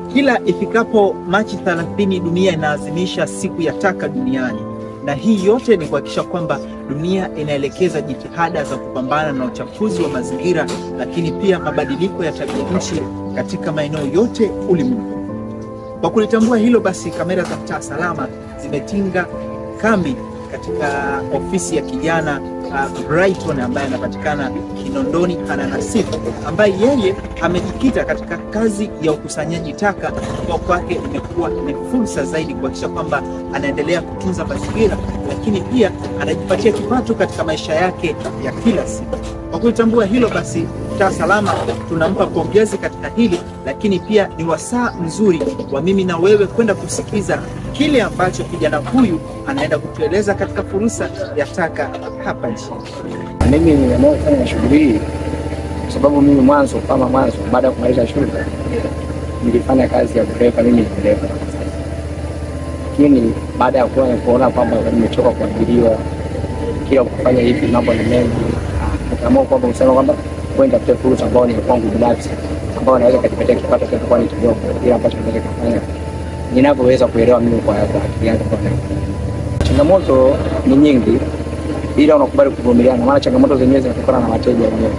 Kila ifikapo Machi 30 dunia inaadhimisha siku ya taka duniani, na hii yote ni kuhakikisha kwamba dunia inaelekeza jitihada za kupambana na uchafuzi wa mazingira, lakini pia mabadiliko ya tabia nchi katika maeneo yote ulimwenguni. Kwa kulitambua hilo basi, kamera za Mtaa Salama zimetinga kambi katika ofisi ya kijana Brighton ambaye anapatikana Kinondoni Ananasifu, ambaye yeye amejikita katika kazi ya ukusanyaji taka. Kwa kwake imekuwa ni fursa zaidi kuhakikisha kwamba anaendelea kutunza mazingira, lakini pia anajipatia kipato katika maisha yake ya kila siku. Kwa kulitambua hilo basi, Mtaa Salama tunampa pongezi katika hili, lakini pia ni wasaa mzuri wa mimi na wewe kwenda kusikiza kile ambacho kijana huyu anaenda kutueleza katika fursa ya taka hapa nchini. Mimi nimeamua kufanya shughuli hii kwa sababu mimi mwanzo baada ya kumaliza shule nilifanya kazi ya dereva, mimi ni dereva. Lakini baada ya kuona kwamba nimechoka kuajiriwa kila kufanya hivi mambo ni mengi, nikaamua kwamba kusema kwamba kwenda kutafuta fursa ambayo ni kwangu binafsi, ambayo naweza kujipatia kipato cha kwa ni kidogo, ili ambacho naweza kufanya ninavyoweza kuelewa mimi kwa akili yangu. Changamoto ni nyingi, ila unakubali kuvumiliana, maana changamoto zenyewe zinatokana na wateja wenyewe.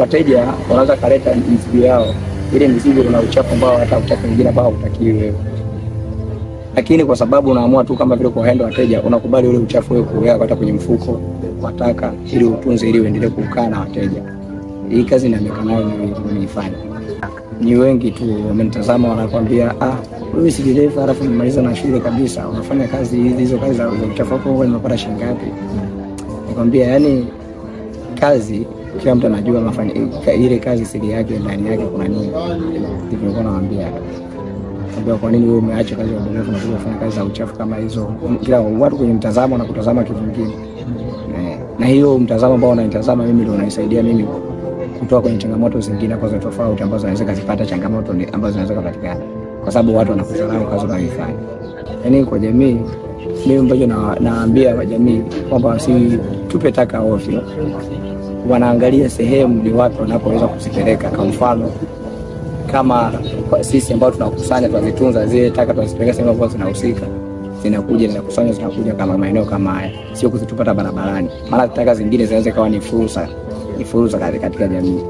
Wateja wanaweza kaleta mizigo yao, ile mizigo ina uchafu ambao hata uchafu mwingine ambao hutakiwi wewe, lakini kwa sababu unaamua tu kama vile kwa hendo wateja, unakubali ule uchafu wewe kuweka hata kwenye mfuko wa taka ili utunze, ili uendelee kukaa na wateja. Hii kazi inaonekana nimeifanya. Ni wengi tu wamenitazama wanakuambia, wewe si dereva alafu umemaliza na shule kabisa, unafanya kazi hizo kazi za uchafu wako wewe unapata shilingi ngapi? Nikwambia yani kazi kila mtu anajua mafanya ile kazi siri yake ndani yake kuna nini. Ndivyo kwa naambia. Kwa nini wewe umeacha kazi ya dereva na kufanya kazi za uchafu kama hizo? Kila watu kwenye mtazamo na kutazama kitu kingine. Na hiyo mtazamo ambao unanitazama mimi ndio unanisaidia mimi kutoka kwenye changamoto zingine kwa tofauti ambazo naweza kuzipata, changamoto ambazo zinaweza kupatikana kwa sababu watu wanakudharau kazi unayofanya. Yaani kwa jamii mimi ambacho naambia kwa jamii kwamba si tupe taka ovyo, wanaangalia sehemu ni wapi wanapoweza kuzipeleka. Kwa mfano kama sisi ambao tunakusanya tunazitunza zile taka, tunazipeleka sehemu ambazo zinahusika, zinakuja zinakusanywa, zinakuja kama maeneo kama haya, sio kuzitupa barabarani. Maana taka zingine zinaweza kuwa ni fursa katika jamii.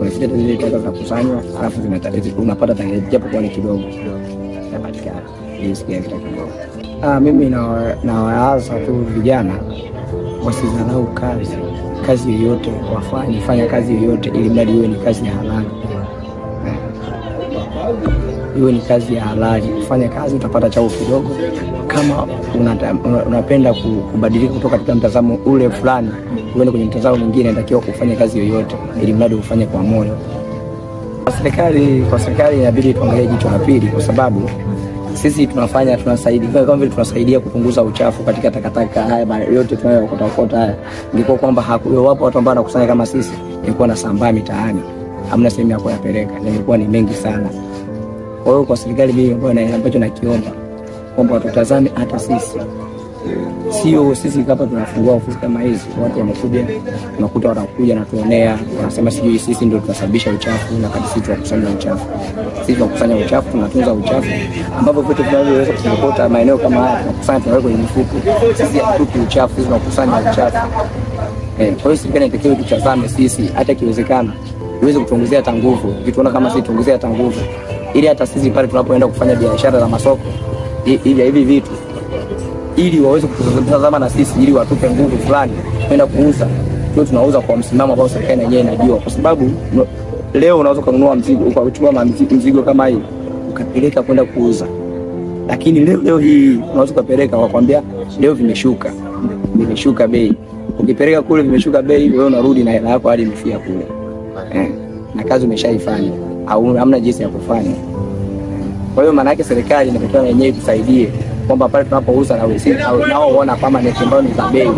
Unafika zile taka za kusanywa alafu unapata taka japo kwa ni kidogo inapatikana, hii sikia kidogo. Mimi nawaasa tu vijana wasidharau kazi yoyote, fanya kazi yoyote ili mradi iwe ni kazi ya halali. Iwe ni kazi ya halali, fanya kazi utapata chao kidogo. Kama unapenda kubadilika kutoka katika mtazamo ule fulani uende kwenye mtazamo mwingine, inatakiwa kufanya kazi yoyote ili mradi ufanye kwa moyo. Kwa serikali inabidi tuangalie jicho la pili, kwa sababu sisi tunasaidia kupunguza uchafu katika takataka haya yote tunayokota haya. Ingekuwa kwamba wapo watu ambao wanakusanya kama sisi, ingekuwa na sambaa mitaani, hamna sehemu ya kuyapeleka, ingekuwa ni mengi sana. Kwa hiyo kwa serikali mimi ambacho nakiomba kwamba watutazame hata sisi. Sio sisi hapa tunafungua ofisi kama hizi, watu wanakuja na tuonea, wanasema sijui sisi ndio tunasababisha uchafu, na kadi sisi tunakusanya uchafu. Sisi tunakusanya uchafu, tunatunza uchafu, ambapo vitu vinavyoweza kuokota maeneo kama haya tunakusanya, tunaweka kwenye mifuko. Sisi hatupi uchafu, sisi tunakusanya uchafu. Kwa hiyo serikali inatakiwa tutazame sisi, hata kiwezekana iweze kutuongezea hata nguvu. Tukiona kama sisi tuongezea hata nguvu, ili hata sisi pale tunapoenda kufanya biashara za masoko hivi vitu, ili waweze kutazama na sisi, ili watupe nguvu fulani kwenda kuuza. Tunauza kwa msimamo ambao serikali yenyewe inajua, kwa sababu leo unaweza kununua mzigo, ukachukua mzigo kama hii ukapeleka kwenda kuuza, lakini leo hii unaweza kupeleka wakwambia leo vimeshuka bei. Ukipeleka kule vimeshuka bei, wewe unarudi na hela yako hadi imefia kule, na kazi umeshaifanya au hamna jinsi ya kufanya. Kwa hiyo maana yake serikali inatakiwa yenyewe tusaidie kwamba pale tunapouza na wezi nao waona kama ni kimbao ni za bei.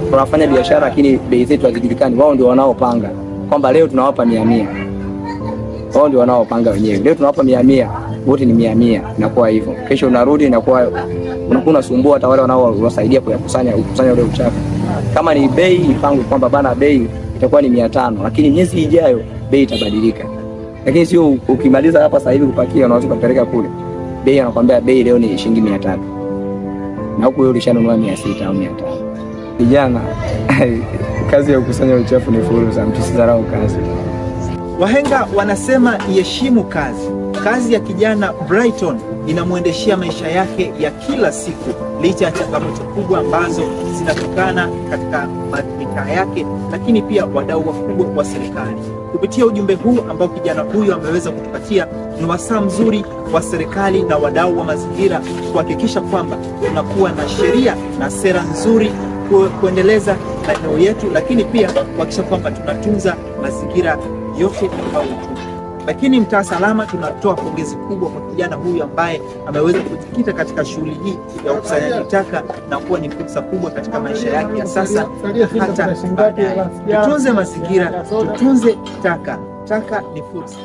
Tunafanya biashara lakini bei zetu hazijulikani. Wao ndio wanaopanga kwamba leo tunawapa 100. Wao ndio wanaopanga wenyewe. Leo tunawapa 100, wote ni 100, inakuwa hivyo. Kesho unarudi inakuwa unakuwa unasumbua hata wale wanaowasaidia kukusanya ule uchafu. Kama ni bei ipangwe kwamba bana bei itakuwa ni 500, lakini miezi ijayo bei itabadilika. Lakini sio ukimaliza hapa sasa hivi kupakia unaweza kupeleka kule. Bei anakuambia bei leo ni shilingi 300. Na huko wewe ulishanunua 600 au 500. Vijana kazi ya kukusanya uchafu ni fursa, mtusidharau kazi. Wahenga wanasema iheshimu kazi. Kazi ya kijana Brighton inamuendeshea maisha yake ya kila siku licha ya changamoto kubwa ambazo zinatokana katika mitaa yake, lakini pia wadau wakubwa wa serikali. Kupitia ujumbe huu ambao kijana huyu ameweza kutupatia, ni wasaa mzuri wa serikali na wadau wa mazingira kuhakikisha kwamba tunakuwa na sheria na sera nzuri kuendeleza maeneo yetu, lakini pia kuhakikisha kwamba tunatunza mazingira yote ambayo tupo. Lakini Mtaa Salama tunatoa pongezi kubwa kwa kijana huyu ambaye ameweza kujikita katika shughuli hii ya ukusanyaji taka na kuwa ni fursa kubwa katika maisha yake ya sasa hata baadaye. Tutunze mazingira, tutunze taka. Taka ni fursa.